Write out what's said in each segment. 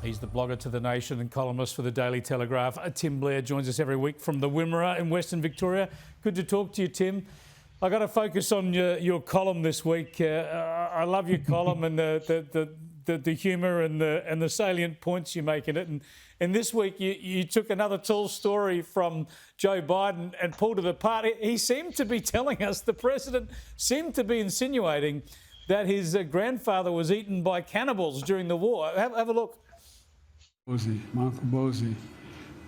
He's the blogger to The Nation and columnist for the Daily Telegraph. Tim Blair joins us every week from the Wimmera in Western Victoria. Good to talk to you, Tim. I got to focus on your column this week. I love your column and the humour and the salient points you make in it. And this week you took another tall story from Joe Biden and pulled it apart. He seemed to be telling us, the president seemed to be insinuating that his grandfather was eaten by cannibals during the war. Have a look. My Uncle Bosie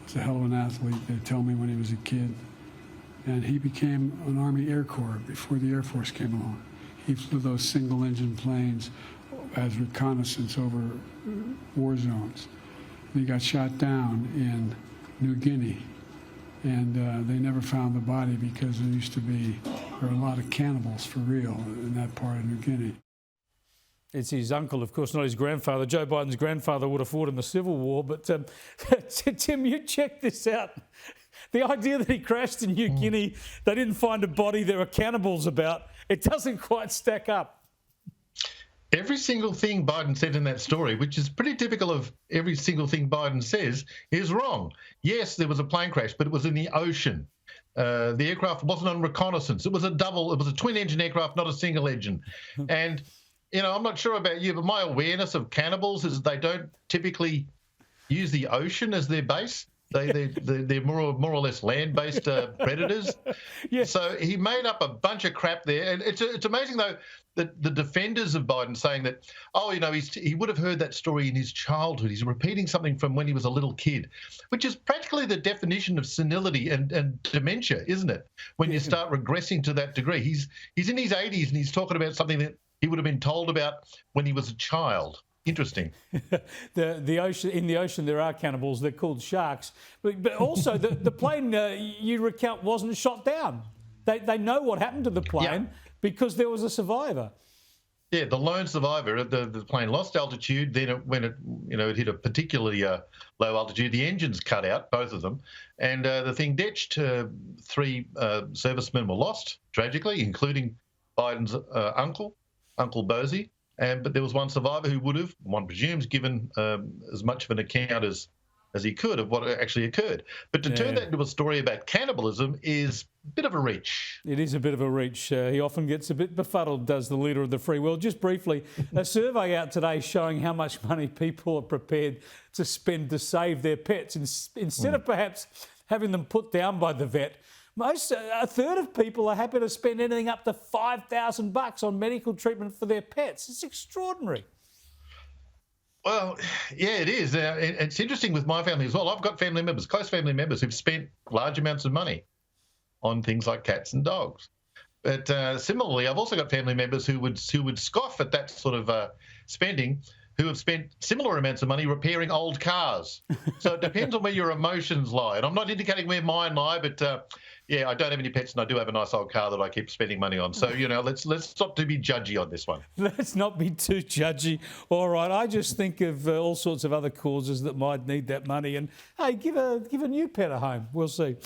was a hell of an athlete, they tell me, when he was a kid. And he became an Army Air Corps before the Air Force came along. He flew those single-engine planes as reconnaissance over war zones. And he got shot down in New Guinea. And they never found the body because there were a lot of cannibals for real in that part of New Guinea. It's his uncle, of course, not his grandfather. Joe Biden's grandfather would have fought in the Civil War. But Tim, you check this out. The idea that he crashed in New Guinea, they didn't find a body, there were cannibals about, it doesn't quite stack up. Every single thing Biden said in that story, which is pretty typical of every single thing Biden says, is wrong. Yes, there was a plane crash, but it was in the ocean. The aircraft wasn't on reconnaissance. It was a twin-engine aircraft, not a single engine. And you know, I'm not sure about you, but my awareness of cannibals is they don't typically use the ocean as their base. They're more or less land-based predators. Yeah. So he made up a bunch of crap there. And it's amazing, though, that the defenders of Biden saying that, oh, you know, he would have heard that story in his childhood. He's repeating something from when he was a little kid, which is practically the definition of senility and dementia, isn't it? When you start regressing to that degree. He's in his 80s and he's talking about something that he would have been told about when he was a child. Interesting. the ocean, in the ocean there are cannibals. They're called sharks. But also the plane you recount wasn't shot down. They know what happened to the plane because there was a survivor. Yeah, the lone survivor. The plane lost altitude. Then when it hit a particularly low altitude, the engines cut out, both of them, and the thing ditched. 3 servicemen were lost tragically, including Biden's Uncle Bosie. But there was one survivor who would have, one presumes, given as much of an account as he could of what actually occurred. But to turn that into a story about cannibalism is a bit of a reach. It is a bit of a reach. He often gets a bit befuddled, does the leader of the free world. Just briefly, a survey out today showing how much money people are prepared to spend to save their pets. Instead of perhaps having them put down by the vet, a third of people are happy to spend anything up to $5,000 on medical treatment for their pets. It's extraordinary. Well, yeah, it is. It's interesting with my family as well. I've got family members, close family members, who've spent large amounts of money on things like cats and dogs. But similarly, I've also got family members who would scoff at that sort of spending, who have spent similar amounts of money repairing old cars. So it depends on where your emotions lie. And I'm not indicating where mine lie, but yeah, I don't have any pets and I do have a nice old car that I keep spending money on. So, you know, let's not to be judgy on this one. Let's not be too judgy. All right, I just think of all sorts of other causes that might need that money. And, hey, give a new pet a home. We'll see.